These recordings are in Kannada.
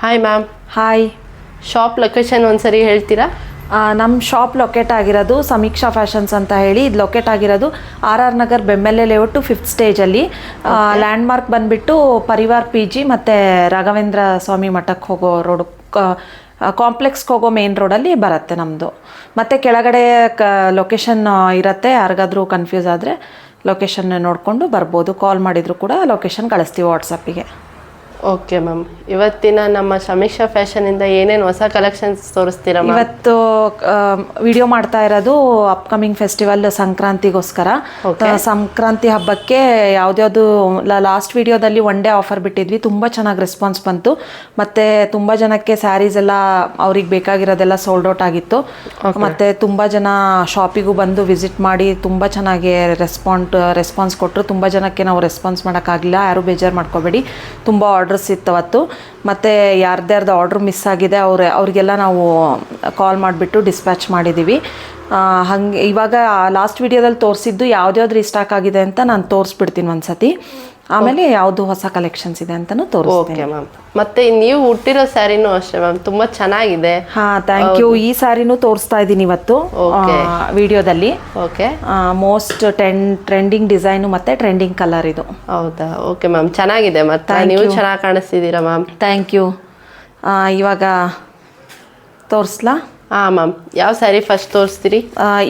Hi ma'am. Hi. Shop location ಒಂದ್ಸರಿ ಹೇಳ್ತೀರಾ? ನಮ್ಮ ಶಾಪ್ ಲೊಕೇಟ್ ಆಗಿರೋದು ಸಮೀಕ್ಷಾ ಫ್ಯಾಷನ್ಸ್ ಅಂತ ಹೇಳಿ. ಇದು ಲೊಕೇಟ್ ಆಗಿರೋದು RR ನಗರ್ ಬೆಮ್ಮೆಲ್ಲೆ ಲೇಔಟು 5th ಸ್ಟೇಜಲ್ಲಿ. ಲ್ಯಾಂಡ್ಮಾರ್ಕ್ ಬಂದುಬಿಟ್ಟು ಪರಿವಾರ್ PG ಮತ್ತು ರಾಘವೇಂದ್ರ ಸ್ವಾಮಿ ಮಠಕ್ಕೆ ಹೋಗೋ ರೋಡು, ಕಾಂಪ್ಲೆಕ್ಸ್ಗೆ ಹೋಗೋ ಮೇನ್ ರೋಡಲ್ಲಿ ಬರುತ್ತೆ ನಮ್ಮದು. ಮತ್ತು ಕೆಳಗಡೆ ಲೊಕೇಶನ್ ಇರುತ್ತೆ, ಯಾರಿಗಾದರೂ ಕನ್ಫ್ಯೂಸ್ ಆದರೆ ಲೊಕೇಶನ್ ನೋಡಿಕೊಂಡು ಬರ್ಬೋದು. ಕಾಲ್ ಮಾಡಿದರೂ ಕೂಡ ಲೊಕೇಶನ್ ಕಳಿಸ್ತೀವಿ ವಾಟ್ಸಪ್ಪಿಗೆ. Okay ma'am. ಇವತ್ತಿನ ನಮ್ಮ ಸಮೀಕ್ಷಾ ಫ್ಯಾಷನಿಂದ ಏನೇನು ಹೊಸ ಕಲೆಕ್ಷನ್ಸ್ ತೋರಿಸ್ತೀರಾ? ಇವತ್ತು ವಿಡಿಯೋ ಮಾಡ್ತಾ ಇರೋದು ಅಪ್ಕಮಿಂಗ್ ಫೆಸ್ಟಿವಲ್ ಸಂಕ್ರಾಂತಿಗೋಸ್ಕರ. ಸಂಕ್ರಾಂತಿ ಹಬ್ಬಕ್ಕೆ ಯಾವ್ದ್ಯಾವುದು ಲಾಸ್ಟ್ ವಿಡಿಯೋದಲ್ಲಿ 1 ಡೇ ಆಫರ್ ಬಿಟ್ಟಿದ್ವಿ. ತುಂಬ ಚೆನ್ನಾಗಿ ರೆಸ್ಪಾನ್ಸ್ ಬಂತು. ಮತ್ತು ತುಂಬ ಜನಕ್ಕೆ ಸ್ಯಾರೀಸ್ ಎಲ್ಲ ಅವ್ರಿಗೆ ಬೇಕಾಗಿರೋದೆಲ್ಲ ಸೋಲ್ಡ್ ಔಟ್ ಆಗಿತ್ತು. ಮತ್ತು ತುಂಬ ಜನ ಶಾಪಿಗೂ ಬಂದು ವಿಸಿಟ್ ಮಾಡಿ ತುಂಬ ಚೆನ್ನಾಗಿ ರೆಸ್ಪಾನ್ಸ್ ಕೊಟ್ಟರು. ತುಂಬ ಜನಕ್ಕೆ ನಾವು ರೆಸ್ಪಾನ್ಸ್ ಮಾಡೋಕ್ಕಾಗಲಿಲ್ಲ, ಯಾರೂ ಬೇಜಾರು ಮಾಡ್ಕೋಬೇಡಿ. ತುಂಬ ಆರ್ಡರ್ಸ್ ಇತ್ತು ಅವತ್ತು. ಮತ್ತು ಯಾರ್ದ್ಯಾರ್ದು ಆರ್ಡ್ರ್ ಮಿಸ್ ಆಗಿದೆ ಅವ್ರಿಗೆಲ್ಲ ನಾವು ಕಾಲ್ ಮಾಡಿಬಿಟ್ಟು ಡಿಸ್ಪ್ಯಾಚ್ ಮಾಡಿದ್ದೀವಿ. ಹಾಗೆ ಇವಾಗ ಲಾಸ್ಟ್ ವಿಡಿಯೋದಲ್ಲಿ ತೋರಿಸಿದ್ದು ಯಾವ್ದ್ಯಾವ್ದು ರೀಸ್ಟಾಕ್ ಆಗಿದೆ ಅಂತ ನಾನು ತೋರಿಸ್ಬಿಡ್ತೀನಿ ಒಂದ್ಸತಿ. ಆಮೇಲೆ ಯಾವುದು ಹೊಸ ಕಲೆಕ್ಷನ್ಸ್ ಇದೆ ಅಂತಲೂ ತೋರಿಸ್ತೀನಿ. Okay ma'am. ಮತ್ತು ನೀವು ಉಟ್ಟಿರೋ ಸ್ಯಾರಿನೂ ಅಷ್ಟೇ ಮ್ಯಾಮ್, ತುಂಬ ಚೆನ್ನಾಗಿದೆ. ಹಾಂ, ಥ್ಯಾಂಕ್ ಯು. ಈ ಸ್ಯಾರಿನೂ ತೋರಿಸ್ತಾ ಇದ್ದೀನಿ ಇವತ್ತು ವಿಡಿಯೋದಲ್ಲಿ. ಓಕೆ. ಮೋಸ್ಟ್ ಟ್ರೆಂಡಿಂಗ್ ಡಿಸೈನು ಮತ್ತು ಟ್ರೆಂಡಿಂಗ್ ಕಲರ್ ಇದು. ಹೌದಾ? ಓಕೆ ಮ್ಯಾಮ್, ಚೆನ್ನಾಗಿದೆ. ಮತ್ತು ನೀವು ಚೆನ್ನಾಗಿ ಕಾಣಿಸ್ತಿದ್ದೀರಾ ಮ್ಯಾಮ್. Thank you. ಇವಾಗ ತೋರಿಸ್ಲಾ? ಹಾಂ ಮ್ಯಾಮ್. ಯಾವ ಸ್ಯಾರಿ ಫಸ್ಟ್ ತೋರಿಸ್ತೀರಿ?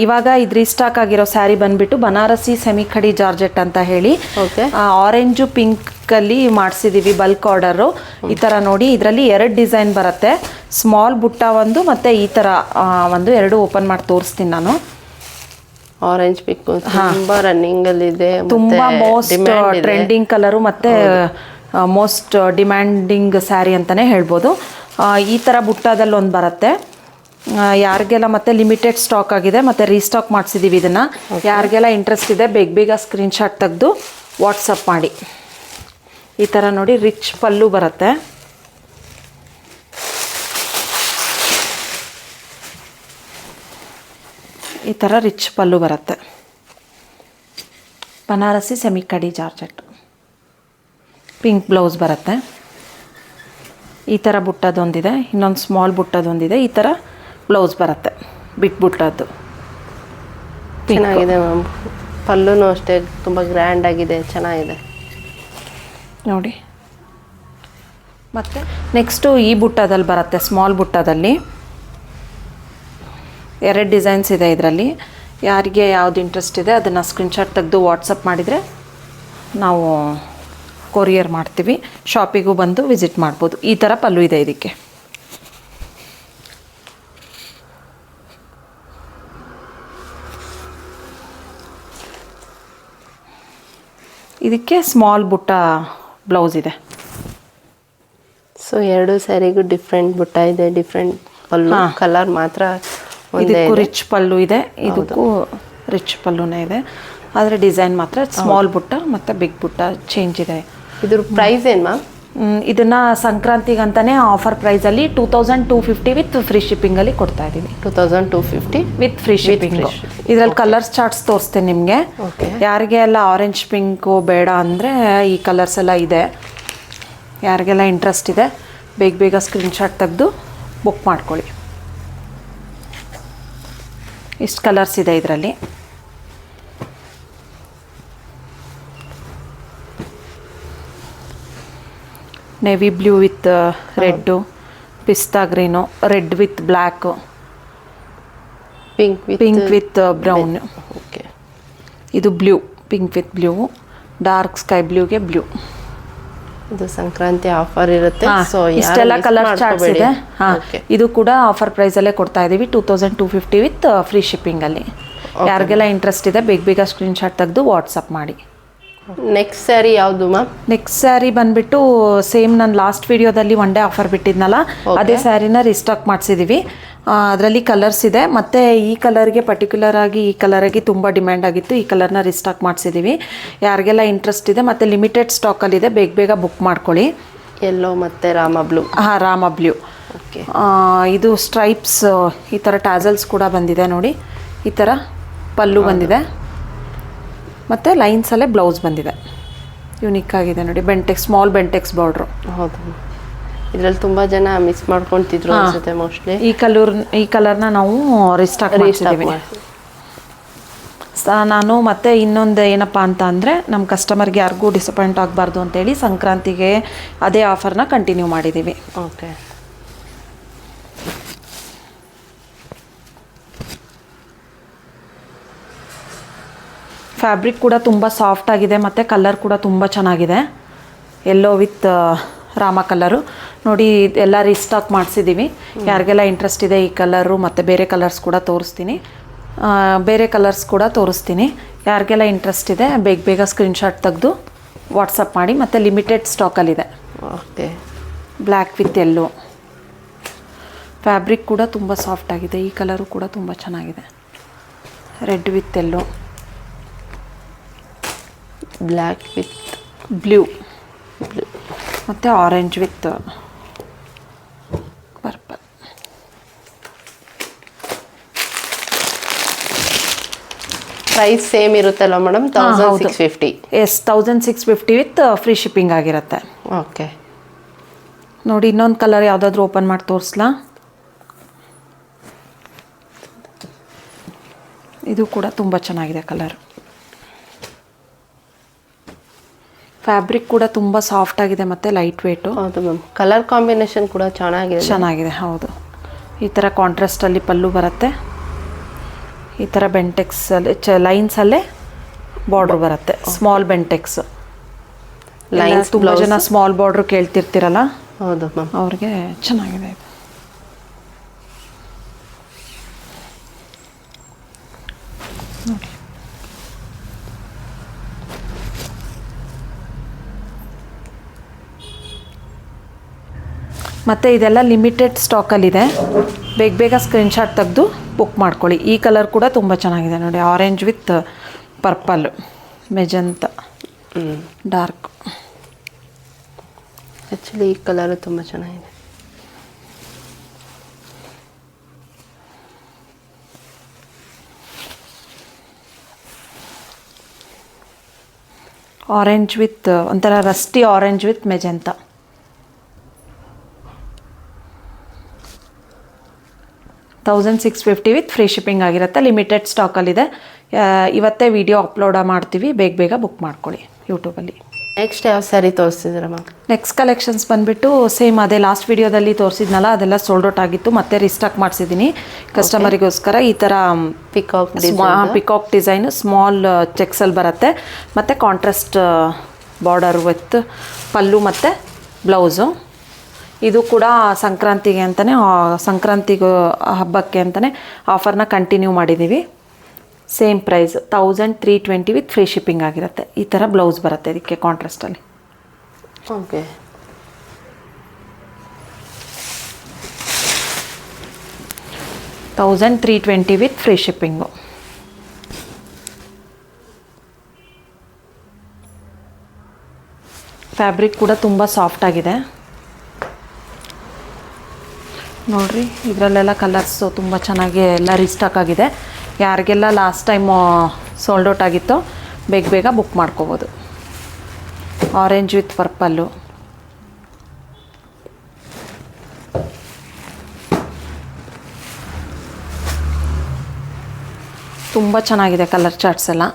ಇವಾಗ ಇದು ರೀಸ್ಟಾಕ್ ಆಗಿರೋ ಸ್ಯಾರಿ ಬಂದುಬಿಟ್ಟು ಬನಾರಸಿ ಸೆಮಿ ಖಡಿ ಜಾರ್ಜೆಟ್ ಅಂತ ಹೇಳಿ. ಓಕೆ. ಆರೆಂಜು ಪಿಂಕಲ್ಲಿ ಮಾಡಿಸಿದ್ದೀವಿ ಬಲ್ಕ್ ಆರ್ಡರು. ಈ ಥರ ನೋಡಿ, ಇದರಲ್ಲಿ 2 ಡಿಸೈನ್ ಬರುತ್ತೆ. ಸ್ಮಾಲ್ ಬುಟ್ಟ ಒಂದು ಮತ್ತು ಈ ಥರ ಒಂದು, 2 ಓಪನ್ ಮಾಡಿ ತೋರಿಸ್ತೀನಿ ನಾನು. ಆರೆಂಜ್ ಪಿಂಕ್ ತುಂಬ ರನ್ನಿಂಗಲ್ಲಿದೆ, ತುಂಬ ಮೋಸ್ಟ್ ಟ್ರೆಂಡಿಂಗ್ ಕಲರು ಮತ್ತು ಮೋಸ್ಟ್ ಡಿಮ್ಯಾಂಡಿಂಗ್ ಸ್ಯಾರಿ ಅಂತಲೇ ಹೇಳ್ಬೋದು. ಈ ಥರ ಬುಟ್ಟದಲ್ಲಿ ಒಂದು ಬರುತ್ತೆ. ಯಾರಿಗೆಲ್ಲ ಮತ್ತೆ ಲಿಮಿಟೆಡ್ ಸ್ಟಾಕ್ ಆಗಿದೆ, ಮತ್ತು ರೀಸ್ಟಾಕ್ ಮಾಡಿಸಿದ್ದೀವಿ ಇದನ್ನು. ಯಾರಿಗೆಲ್ಲ ಇಂಟ್ರೆಸ್ಟ್ ಇದೆ ಬೇಗ ಸ್ಕ್ರೀನ್ಶಾಟ್ ತೆಗೆದು ವಾಟ್ಸಪ್ ಮಾಡಿ. ಈ ಥರ ನೋಡಿ, ರಿಚ್ ಪಲ್ಲು ಬರುತ್ತೆ. ಈ ಥರ ರಿಚ್ ಪಲ್ಲು ಬರುತ್ತೆ. ಬನಾರಸಿ ಸೆಮಿ ಕಡಿ ಜಾರ್ಜೆಟ್. ಪಿಂಕ್ ಬ್ಲೌಸ್ ಬರುತ್ತೆ. ಈ ಥರ ಬುಟ್ಟದೊಂದಿದೆ, ಇನ್ನೊಂದು ಸ್ಮಾಲ್ ಬುಟ್ಟದೊಂದಿದೆ. ಈ ಥರ ಬ್ಲೌಸ್ ಬರುತ್ತೆ, ಬಿಗ್ ಬುಟ್ಟದ್ದು. ಚೆನ್ನಾಗಿದೆ ಮ್ಯಾಮ್. ಪಲ್ಲುನೂ ಅಷ್ಟೇ ತುಂಬ ಗ್ರ್ಯಾಂಡ್ ಆಗಿದೆ, ಚೆನ್ನಾಗಿದೆ ನೋಡಿ. ಮತ್ತು ನೆಕ್ಸ್ಟು ಈ ಬುಟ್ಟದಲ್ಲಿ ಬರುತ್ತೆ, ಸ್ಮಾಲ್ ಬುಟ್ಟದಲ್ಲಿ 2 ಡಿಸೈನ್ಸ್ ಇದೆ ಇದರಲ್ಲಿ. ಯಾರಿಗೆ ಯಾವ್ದು ಇಂಟ್ರೆಸ್ಟ್ ಇದೆ ಅದನ್ನು ಸ್ಕ್ರೀನ್ಶಾಟ್ ತೆಗೆದು ವಾಟ್ಸಪ್ ಮಾಡಿದರೆ ನಾವು ಕೊರಿಯರ್ ಮಾಡ್ತೀವಿ. ಶಾಪಿಗೂ ಬಂದು ವಿಸಿಟ್ ಮಾಡ್ಬೋದು. ಈ ಥರ ಪಲ್ಲು ಇದೆ ಇದಕ್ಕೆ. ಇದಕ್ಕೆ ಸ್ಮಾಲ್ ಬುಟ್ಟ ಬ್ಲೌಸ್ ಇದೆ. ಸೊ 2 ಸ್ಯಾರಿಗೂ ಡಿಫ್ರೆಂಟ್ ಬುಟ್ಟ ಇದೆ, ಡಿಫ್ರೆಂಟ್ ಪಲ್ಲು. ಕಲರ್ ಮಾತ್ರ ಇದಕ್ಕೂ ರಿಚ್ ಪಲ್ಲು ಇದೆ, ಇದಕ್ಕೂ ರಿಚ್ ಪಲ್ಲುನೇ ಇದೆ. ಆದರೆ ಡಿಸೈನ್ ಮಾತ್ರ ಸ್ಮಾಲ್ ಬುಟ್ಟ ಮತ್ತು ಬಿಗ್ ಬುಟ್ಟ ಚೇಂಜ್ ಇದೆ. ಇದ್ರ ಪ್ರೈಸ್ ಏನು ಮ್ಯಾಮ್? ಇದನ್ನು ಸಂಕ್ರಾಂತಿಗಂತಲೇ ಆಫರ್ ಪ್ರೈಸಲ್ಲಿ 2250 ವಿತ್ ಫ್ರೀ ಶಿಪ್ಪಿಂಗಲ್ಲಿ ಕೊಡ್ತಾ ಇದ್ದೀವಿ. 2250 ವಿತ್ ಫ್ರೀ ಶಿಪ್ಪಿಂಗ್. ಇದರಲ್ಲಿ ಕಲರ್ಸ್ ಚಾರ್ಟ್ಸ್ ತೋರಿಸ್ತೀನಿ ನಿಮಗೆ. ಯಾರಿಗೆ ಎಲ್ಲ ಆರೆಂಜ್ ಪಿಂಕು ಬೇಡ ಅಂದರೆ ಈ ಕಲರ್ಸ್ ಎಲ್ಲ ಇದೆ. ಯಾರಿಗೆಲ್ಲ ಇಂಟ್ರೆಸ್ಟ್ ಇದೆ ಬೇಗ ಸ್ಕ್ರೀನ್ಶಾಟ್ ತೆಗೆದು ಬುಕ್ ಮಾಡ್ಕೊಳ್ಳಿ. ಇಷ್ಟು ಕಲರ್ಸ್ ಇದೆ ಇದರಲ್ಲಿ. Navy blue with red, pista green, red with black, pink with brown. Okay. ಇದು blue, pink with blue, dark sky ಬ್ಲೂಗೆ ಬ್ಲೂ. ಇದು ಸಂಕ್ರಾಂತಿ ಆಫರ್ ಇರುತ್ತೆ. ಸೊ ಇಷ್ಟೆಲ್ಲ ಕಲರ್ ಚಾರ್ಟ್ಸ್ ಇದೆ. ಹಾಂ, ಇದು ಕೂಡ ಆಫರ್ ಪ್ರೈಸಲ್ಲೇ ಕೊಡ್ತಾ ಇದ್ದೀವಿ 2250 ವಿತ್ ಫ್ರೀ ಶಿಪ್ಪಿಂಗಲ್ಲಿ. ಯಾರಿಗೆಲ್ಲ ಇಂಟ್ರೆಸ್ಟ್ ಇದೆ ಬೇಗ ಸ್ಕ್ರೀನ್ಶಾಟ್ ತೆಗೆದು ವಾಟ್ಸಪ್ ಮಾಡಿ. ನೆಕ್ಸ್ಟ್ ಸ್ಯಾರಿ ಯಾವುದು ಮ್ಯಾಮ್? ನೆಕ್ಸ್ಟ್ ಸ್ಯಾರಿ ಬಂದುಬಿಟ್ಟು ಸೇಮ್ ನಾನು ಲಾಸ್ಟ್ ವಿಡಿಯೋದಲ್ಲಿ 1 ಡೇ ಆಫರ್ ಬಿಟ್ಟಿದ್ನಲ್ಲ, ಅದೇ ಸ್ಯಾರಿನ ರೀಸ್ಟಾಕ್ ಮಾಡಿಸಿದ್ದೀವಿ. ಅದರಲ್ಲಿ ಕಲರ್ಸ್ ಇದೆ. ಮತ್ತು ಈ ಕಲರ್ಗೆ ಪರ್ಟಿಕ್ಯುಲರ್ ಆಗಿ ಈ ಕಲರಾಗಿ ತುಂಬ ಡಿಮ್ಯಾಂಡ್ ಆಗಿತ್ತು. ಈ ಕಲರ್ನ ರೀಸ್ಟಾಕ್ ಮಾಡಿಸಿದ್ದೀವಿ. ಯಾರಿಗೆಲ್ಲ ಇಂಟ್ರೆಸ್ಟ್ ಇದೆ ಮತ್ತು ಲಿಮಿಟೆಡ್ ಸ್ಟಾಕಲ್ಲಿದೆ, ಬೇಗ ಬುಕ್ ಮಾಡ್ಕೊಳ್ಳಿ. ಯೆಲ್ಲೋ ಮತ್ತು ರಾಮ ಬ್ಲೂ. ಹಾಂ, ರಾಮ ಬ್ಲೂ. ಓಕೆ. ಇದು ಸ್ಟ್ರೈಪ್ಸ್, ಈ ಥರ ಟ್ಯಾಸಲ್ಸ್ ಕೂಡ ಬಂದಿದೆ ನೋಡಿ. ಈ ಥರ ಪಲ್ಲು ಬಂದಿದೆ ಮತ್ತು ಲೈನ್ಸಲ್ಲೇ ಬ್ಲೌಸ್ ಬಂದಿದೆ. ಯುನಿಕ್ ಆಗಿದೆ ನೋಡಿ. Bentex, small Bentex border. ಹೌದು. ಇದ್ರಲ್ಲಿ ತುಂಬಾ ಜನ ಮಿಸ್ ಮಾಡ್ಕೊಂತಿದ್ರು ಅನ್ಸುತ್ತೆ ಮೋಸ್ಟ್ಲಿ. ಈ ಕಲರ್ನ ನಾವು ರೀಸ್ಟಾಕ್ ಮಾಡಿದ್ದೀವಿ. ನಾನು ಮತ್ತೆ ಇನ್ನೊಂದು ಏನಪ್ಪ ಅಂತ ಅಂದರೆ ನಮ್ಮ ಕಸ್ಟಮರ್ಗೆ ಯಾರಿಗೂ ಡಿಸಪಾಯಿಂಟ್ ಆಗಬಾರ್ದು ಅಂತೇಳಿ ಸಂಕ್ರಾಂತಿಗೆ ಅದೇ ಆಫರ್ನ ಕಂಟಿನ್ಯೂ ಮಾಡಿದ್ದೀವಿ. ಓಕೆ. ಫ್ಯಾಬ್ರಿಕ್ ಕೂಡ ತುಂಬ ಸಾಫ್ಟ್ ಆಗಿದೆ ಮತ್ತು ಕಲರ್ ಕೂಡ ತುಂಬ ಚೆನ್ನಾಗಿದೆ. ಯೆಲ್ಲೋ ವಿತ್ ರಾಮ ಕಲರು ನೋಡಿ, ಎಲ್ಲ ರೀಸ್ಟಾಕ್ ಮಾಡಿಸಿದ್ದೀವಿ. ಯಾರಿಗೆಲ್ಲ ಇಂಟ್ರೆಸ್ಟ್ ಇದೆ ಈ ಕಲರು ಮತ್ತು ಬೇರೆ ಕಲರ್ಸ್ ಕೂಡ ತೋರಿಸ್ತೀನಿ. ಯಾರಿಗೆಲ್ಲ ಇಂಟ್ರೆಸ್ಟ್ ಇದೆ ಬೇಗ ಬೇಗ ಸ್ಕ್ರೀನ್ಶಾಟ್ ತೆಗೆದು ವಾಟ್ಸಪ್ ಮಾಡಿ. ಮತ್ತು ಲಿಮಿಟೆಡ್ ಸ್ಟಾಕಲ್ಲಿದೆ. Okay. Black with yellow fabric ಕೂಡ ತುಂಬ ಸಾಫ್ಟ್ ಆಗಿದೆ. ಈ ಕಲರು ಕೂಡ ತುಂಬ ಚೆನ್ನಾಗಿದೆ. Red with yellow, black with blue ಮತ್ತು orange with purple. Price same ಇರುತ್ತಲ್ಲ madam? 1650. Yes, 1650 with free shipping ಆಗಿರುತ್ತೆ. ಓಕೆ. ನೋಡಿ, ಇನ್ನೊಂದು ಕಲರ್ ಯಾವುದಾದ್ರೂ ಓಪನ್ ಮಾಡಿ ತೋರಿಸ್ಲಾ? ಇದು ಕೂಡ ತುಂಬ ಚೆನ್ನಾಗಿದೆ ಕಲರ್. ಫ್ಯಾಬ್ರಿಕ್ ಕೂಡ ತುಂಬ ಸಾಫ್ಟ್ ಆಗಿದೆ ಮತ್ತು ಲೈಟ್ ವೇಟು. ಹೌದು ಮ್ಯಾಮ್. ಕಲರ್ ಕಾಂಬಿನೇಷನ್ ಕೂಡ ಚೆನ್ನಾಗಿದೆ. ಹೌದು. ಈ ಥರ ಕಾಂಟ್ರಾಸ್ಟಲ್ಲಿ ಪಲ್ಲು ಬರುತ್ತೆ. ಈ ಥರ ಬೆಂಟೆಕ್ಸಲ್ಲಿ ಲೈನ್ಸಲ್ಲೇ ಬಾರ್ಡ್ರ್ ಬರುತ್ತೆ. Small Bentex lines. ತುಂಬ ಜನ ಸ್ಮಾಲ್ ಬಾರ್ಡ್ರ್ ಕೇಳ್ತಿರ್ತೀರಲ್ಲ, ಹೌದು ಮ್ಯಾಮ್, ಅವ್ರಿಗೆ ಚೆನ್ನಾಗಿದೆ ಇದು. ನೋಡಿ, ಮತ್ತು ಇದೆಲ್ಲ ಲಿಮಿಟೆಡ್ ಸ್ಟಾಕಲ್ಲಿದೆ. ಬೇಗ ಸ್ಕ್ರೀನ್ಶಾಟ್ ತೆಗೆದು ಬುಕ್ ಮಾಡ್ಕೊಳ್ಳಿ. ಈ ಕಲರ್ ಕೂಡ ತುಂಬ ಚೆನ್ನಾಗಿದೆ ನೋಡಿ, orange with purple ಮೆಜಂತ dark. Actually ಈ ಕಲರು ತುಂಬ ಚೆನ್ನಾಗಿದೆ. ಆರೆಂಜ್ ವಿತ್ ಒಂಥರ Rusty orange with ಮೆಜಂತ. $1650 with free shipping ಆಗಿರುತ್ತೆ. ಲಿಮಿಟೆಡ್ ಸ್ಟಾಕಲ್ಲಿದೆ. ಇವತ್ತೇ ವಿಡಿಯೋ ಅಪ್ಲೋಡ್ ಮಾಡ್ತೀವಿ. ಬೇಗ ಬುಕ್ ಮಾಡ್ಕೊಳ್ಳಿ ಯೂಟ್ಯೂಬಲ್ಲಿ. ನೆಕ್ಸ್ಟ್ ಯಾವ ಸ್ಯಾರಿ ತೋರಿಸ್ತಿದ್ದೀರಾ ಮ್ಯಾಮ್? ನೆಕ್ಸ್ಟ್ ಕಲೆಕ್ಷನ್ಸ್ ಬಂದುಬಿಟ್ಟು ಸೇಮ್ ಅದೇ ಲಾಸ್ಟ್ ವಿಡಿಯೋದಲ್ಲಿ ತೋರಿಸಿದ್ನಲ್ಲ, ಅದೆಲ್ಲ ಸೋಲ್ಡ್ ಔಟ್ ಆಗಿತ್ತು. ಮತ್ತೆ ರೀಸ್ಟಾಕ್ ಮಾಡಿಸಿದ್ದೀನಿ ಕಸ್ಟಮರಿಗೋಸ್ಕರ. ಈ ಥರ ಪಿಕಾಕ್ ಡಿಸೈನು ಸ್ಮಾಲ್ ಚೆಕ್ಸಲ್ಲಿ ಬರುತ್ತೆ. ಮತ್ತು ಕಾಂಟ್ರಾಸ್ಟ್ ಬಾರ್ಡರ್ ವಿತ್ ಪಲ್ಲು ಮತ್ತು ಬ್ಲೌಸು. ಇದು ಕೂಡ ಸಂಕ್ರಾಂತಿಗೆ ಅಂತಲೇ, ಸಂಕ್ರಾಂತಿಗೆ ಹಬ್ಬಕ್ಕೆ ಅಂತಲೇ ಆಫರ್ನ ಕಂಟಿನ್ಯೂ ಮಾಡಿದ್ದೀವಿ. Same price 1320 with free shipping ಆಗಿರುತ್ತೆ. ಈ ಥರ ಬ್ಲೌಸ್ ಬರುತ್ತೆ ಇದಕ್ಕೆ ಕಾಂಟ್ರಾಸ್ಟಲ್ಲಿ. Okay. $1320 with free shipping. Fabric ಕೂಡ ತುಂಬ ಸಾಫ್ಟ್ ಆಗಿದೆ ನೋಡಿರಿ. ಇದರಲ್ಲೆಲ್ಲ ಕಲರ್ಸು ತುಂಬ ಚೆನ್ನಾಗಿ ಎಲ್ಲ ರೀಸ್ಟಾಕ್ ಆಗಿದೆ. ಯಾರಿಗೆಲ್ಲ ಲಾಸ್ಟ್ ಟೈಮು ಸೋಲ್ಡ್ ಔಟ್ ಆಗಿತ್ತೋ ಬೇಗ ಬುಕ್ ಮಾಡ್ಕೋಬೋದು. ಆರೆಂಜ್ ವಿತ್ ಪರ್ಪಲ್ಲು, ತುಂಬ ಚೆನ್ನಾಗಿದೆ ಕಲರ್ ಚಾರ್ಟ್ಸ್ ಎಲ್ಲ.